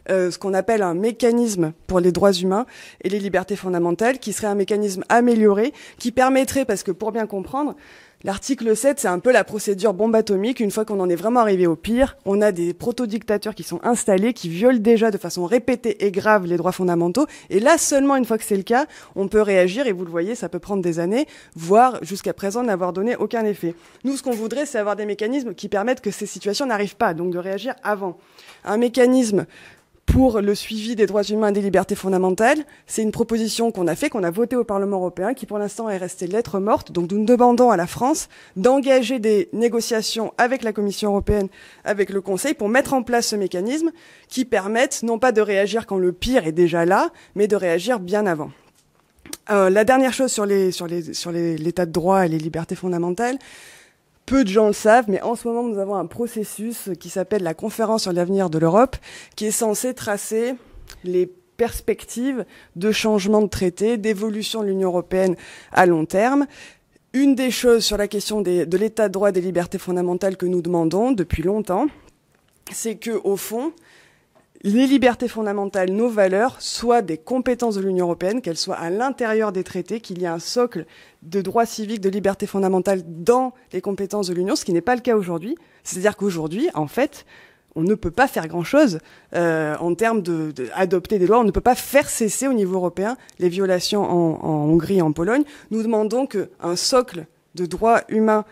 ce qu'on appelle un mécanisme pour les droits humains et les libertés fondamentales, qui serait un mécanisme amélioré, qui permettrait, parce que pour bien comprendre, l'article 7, c'est un peu la procédure bombe atomique. Une fois qu'on en est vraiment arrivé au pire, on a des proto-dictateurs qui sont installés, qui violent déjà de façon répétée et grave les droits fondamentaux. Et là, seulement une fois que c'est le cas, on peut réagir. Et vous le voyez, ça peut prendre des années, voire jusqu'à présent n'avoir donné aucun effet. Nous, ce qu'on voudrait, c'est avoir des mécanismes qui permettent que ces situations n'arrivent pas, donc de réagir avant. Un mécanisme pour le suivi des droits humains et des libertés fondamentales, c'est une proposition qu'on a fait, qu'on a votée au Parlement européen, qui pour l'instant est restée lettre morte. Donc nous demandons à la France d'engager des négociations avec la Commission européenne, avec le Conseil, pour mettre en place ce mécanisme qui permette non pas de réagir quand le pire est déjà là, mais de réagir bien avant. La dernière chose sur l'état de droit et les libertés fondamentales, peu de gens le savent, mais en ce moment, nous avons un processus qui s'appelle la Conférence sur l'avenir de l'Europe, qui est censé tracer les perspectives de changement de traité, d'évolution de l'Union européenne à long terme. Une des choses sur la question de l'état de droit et des libertés fondamentales que nous demandons depuis longtemps, c'est que, au fond, les libertés fondamentales, nos valeurs, soient des compétences de l'Union européenne, qu'elles soient à l'intérieur des traités, qu'il y ait un socle de droits civiques, de libertés fondamentales dans les compétences de l'Union, ce qui n'est pas le cas aujourd'hui. C'est-à-dire qu'aujourd'hui, en fait, on ne peut pas faire grand-chose en termes d'adopter des lois. On ne peut pas faire cesser au niveau européen les violations en Hongrie et en Pologne. Nous demandons qu'un socle de droits humains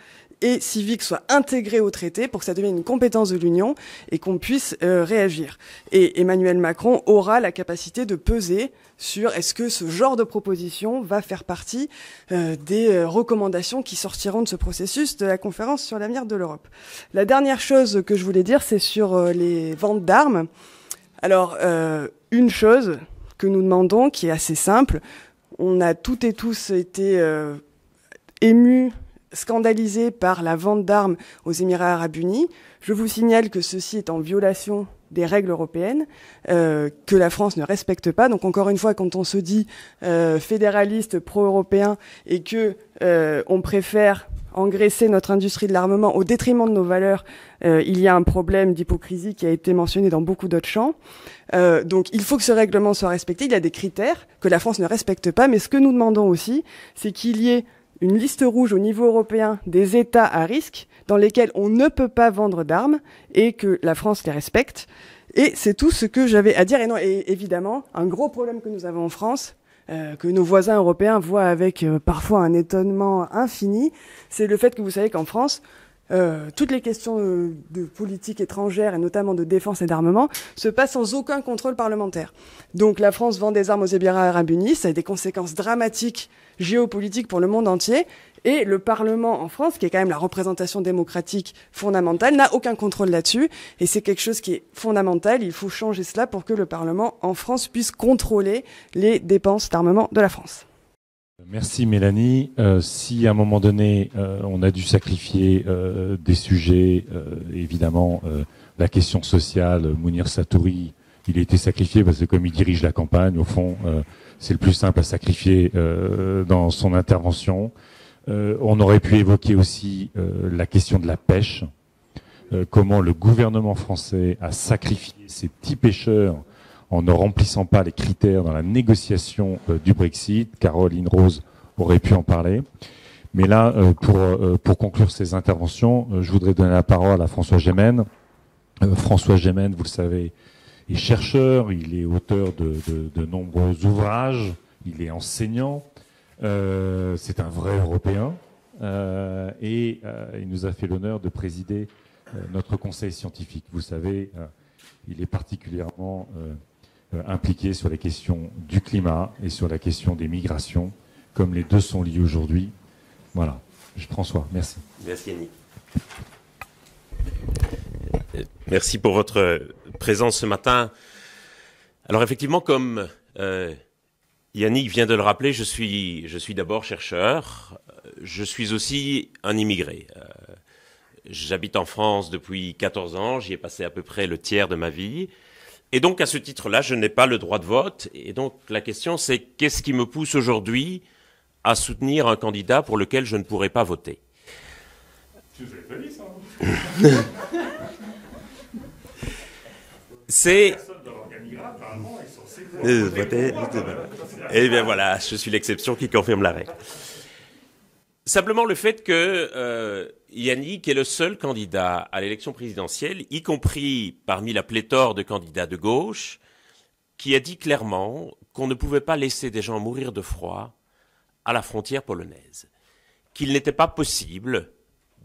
et civique soit intégré au traité pour que ça devienne une compétence de l'Union et qu'on puisse réagir. Et Emmanuel Macron aura la capacité de peser sur est-ce que ce genre de proposition va faire partie des recommandations qui sortiront de ce processus de la conférence sur l'avenir de l'Europe. La dernière chose que je voulais dire, c'est sur les ventes d'armes. Alors, une chose que nous demandons, qui est assez simple, on a toutes et tous été émus, scandalisé par la vente d'armes aux Émirats arabes unis. Je vous signale que ceci est en violation des règles européennes, que la France ne respecte pas. Donc encore une fois, quand on se dit fédéraliste, pro-européen, et que on préfère engraisser notre industrie de l'armement au détriment de nos valeurs, il y a un problème d'hypocrisie qui a été mentionné dans beaucoup d'autres champs. Donc il faut que ce règlement soit respecté. Il y a des critères que la France ne respecte pas, mais ce que nous demandons aussi, c'est qu'il y ait une liste rouge au niveau européen des États à risque dans lesquels on ne peut pas vendre d'armes et que la France les respecte. Et c'est tout ce que j'avais à dire. Et non, et évidemment, un gros problème que nous avons en France, que nos voisins européens voient avec parfois un étonnement infini, c'est le fait que vous savez qu'en France, toutes les questions de politique étrangère et notamment de défense et d'armement se passent sans aucun contrôle parlementaire. Donc la France vend des armes aux Émirats arabes unis, ça a des conséquences dramatiques géopolitiques pour le monde entier, et le Parlement en France, qui est quand même la représentation démocratique fondamentale, n'a aucun contrôle là-dessus, et c'est quelque chose qui est fondamental. Il faut changer cela pour que le Parlement en France puisse contrôler les dépenses d'armement de la France. Merci Mélanie. Si à un moment donné on a dû sacrifier des sujets, évidemment la question sociale, Mounir Satouri, il a été sacrifié parce que comme il dirige la campagne, au fond, c'est le plus simple à sacrifier dans son intervention. On aurait pu évoquer aussi la question de la pêche, comment le gouvernement français a sacrifié ces petits pêcheurs en ne remplissant pas les critères dans la négociation du Brexit. Caroline Rose aurait pu en parler. Mais là, pour conclure ces interventions, je voudrais donner la parole à François Gémen. François Gémen, vous le savez, est chercheur, il est auteur de nombreux ouvrages, il est enseignant, c'est un vrai Européen, et il nous a fait l'honneur de présider notre conseil scientifique. Vous savez, il est particulièrement impliqué sur les questions du climat et sur la question des migrations, comme les deux sont liés aujourd'hui. Voilà. François, merci. Merci Yannick. Merci pour votre présence ce matin. Alors effectivement, comme Yannick vient de le rappeler, je suis d'abord chercheur. Je suis aussi un immigré. J'habite en France depuis 14 ans. J'y ai passé à peu près le tiers de ma vie. Et donc, à ce titre-là, je n'ai pas le droit de vote. Et donc, la question, c'est qu'est-ce qui me pousse aujourd'hui à soutenir un candidat pour lequel je ne pourrais pas voter? Tu nous avais pas dit ça. C'est... Eh bien voilà, je suis l'exception qui confirme la règle. Simplement le fait que Yannick est le seul candidat à l'élection présidentielle, y compris parmi la pléthore de candidats de gauche, qui a dit clairement qu'on ne pouvait pas laisser des gens mourir de froid à la frontière polonaise. Qu'il n'était pas possible,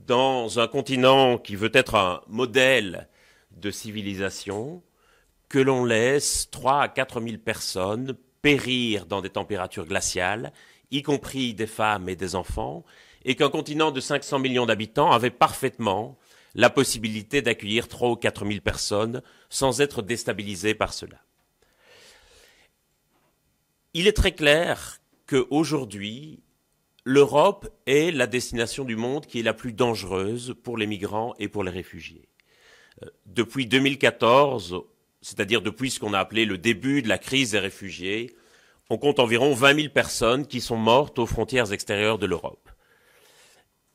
dans un continent qui veut être un modèle de civilisation, que l'on laisse 3 à 4 000 personnes périr dans des températures glaciales, y compris des femmes et des enfants, et qu'un continent de 500 millions d'habitants avait parfaitement la possibilité d'accueillir 3 ou 4 000 personnes sans être déstabilisé par cela. Il est très clair qu'aujourd'hui, l'Europe est la destination du monde qui est la plus dangereuse pour les migrants et pour les réfugiés. Depuis 2014, c'est-à-dire depuis ce qu'on a appelé le début de la crise des réfugiés, on compte environ 20 000 personnes qui sont mortes aux frontières extérieures de l'Europe.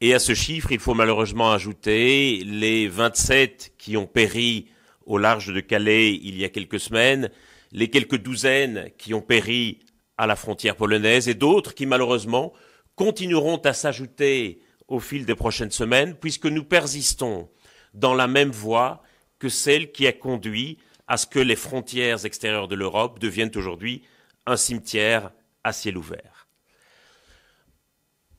Et à ce chiffre, il faut malheureusement ajouter les 27 qui ont péri au large de Calais il y a quelques semaines, les quelques douzaines qui ont péri à la frontière polonaise et d'autres qui malheureusement continueront à s'ajouter au fil des prochaines semaines puisque nous persistons dans la même voie que celle qui a conduit à ce que les frontières extérieures de l'Europe deviennent aujourd'hui un cimetière à ciel ouvert.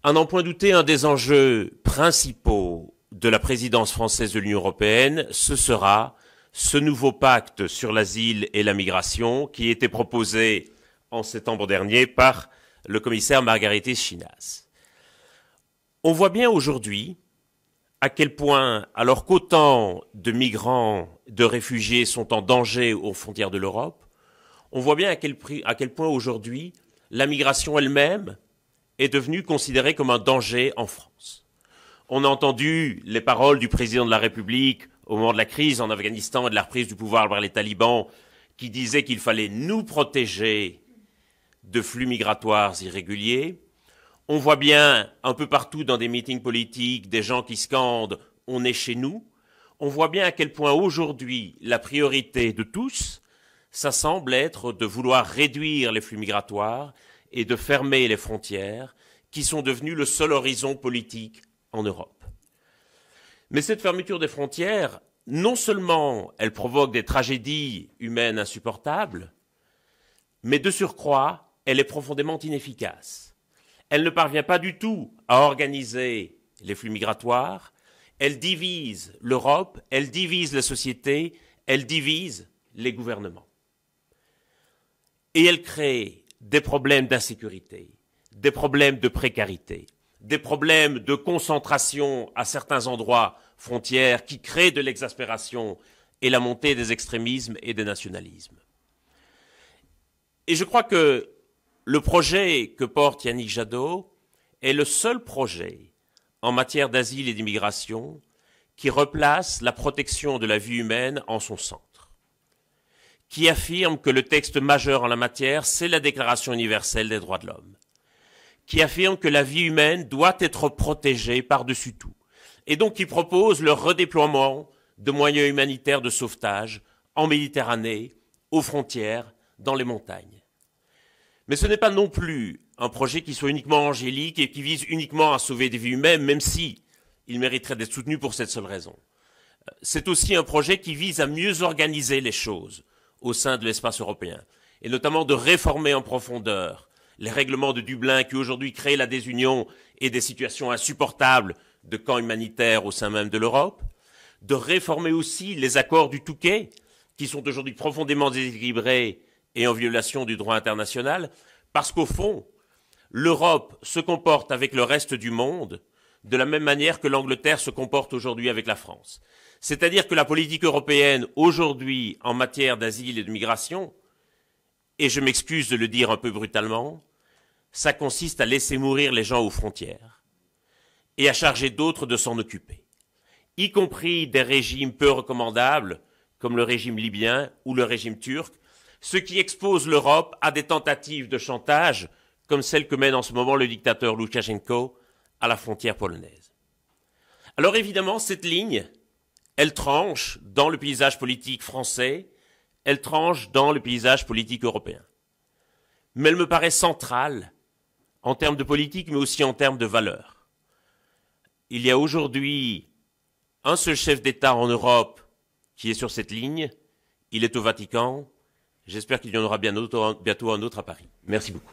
À n'en point douter, un des enjeux principaux de la présidence française de l'Union européenne, ce sera ce nouveau pacte sur l'asile et la migration qui a été proposé en septembre dernier par le commissaire Margaritis Schinas. On voit bien aujourd'hui à quel point, alors qu'autant de migrants, de réfugiés sont en danger aux frontières de l'Europe, on voit bien à quel point aujourd'hui la migration elle-même est devenue considérée comme un danger en France. On a entendu les paroles du président de la République au moment de la crise en Afghanistan et de la reprise du pouvoir par les talibans qui disait qu'il fallait nous protéger de flux migratoires irréguliers. On voit bien un peu partout dans des meetings politiques des gens qui scandent « on est chez nous ». On voit bien à quel point aujourd'hui la priorité de tous, ça semble être de vouloir réduire les flux migratoires et de fermer les frontières qui sont devenues le seul horizon politique en Europe. Mais cette fermeture des frontières, non seulement elle provoque des tragédies humaines insupportables, mais de surcroît, elle est profondément inefficace. Elle ne parvient pas du tout à organiser les flux migratoires, elle divise l'Europe, elle divise la société, elle divise les gouvernements. Et elle crée des problèmes d'insécurité, des problèmes de précarité, des problèmes de concentration à certains endroits frontières qui créent de l'exaspération et la montée des extrémismes et des nationalismes. Et je crois que Le projet que porte Yannick Jadot est le seul projet en matière d'asile et d'immigration qui replace la protection de la vie humaine en son centre, qui affirme que le texte majeur en la matière, c'est la Déclaration universelle des droits de l'homme, qui affirme que la vie humaine doit être protégée par-dessus tout, et donc qui propose le redéploiement de moyens humanitaires de sauvetage en Méditerranée, aux frontières, dans les montagnes. Mais ce n'est pas non plus un projet qui soit uniquement angélique et qui vise uniquement à sauver des vies humaines, même si il mériterait d'être soutenu pour cette seule raison. C'est aussi un projet qui vise à mieux organiser les choses au sein de l'espace européen, et notamment de réformer en profondeur les règlements de Dublin qui aujourd'hui créent la désunion et des situations insupportables de camps humanitaires au sein même de l'Europe, de réformer aussi les accords du Touquet, qui sont aujourd'hui profondément déséquilibrés et en violation du droit international, parce qu'au fond, l'Europe se comporte avec le reste du monde de la même manière que l'Angleterre se comporte aujourd'hui avec la France. C'est-à-dire que la politique européenne, aujourd'hui, en matière d'asile et de migration, et je m'excuse de le dire un peu brutalement, ça consiste à laisser mourir les gens aux frontières et à charger d'autres de s'en occuper, y compris des régimes peu recommandables, comme le régime libyen ou le régime turc, ce qui expose l'Europe à des tentatives de chantage, comme celle que mène en ce moment le dictateur Loukachenko à la frontière polonaise. Alors évidemment, cette ligne, elle tranche dans le paysage politique français, elle tranche dans le paysage politique européen. Mais elle me paraît centrale en termes de politique, mais aussi en termes de valeurs. Il y a aujourd'hui un seul chef d'État en Europe qui est sur cette ligne, il est au Vatican. J'espère qu'il y en aura bientôt un autre à Paris. Merci beaucoup.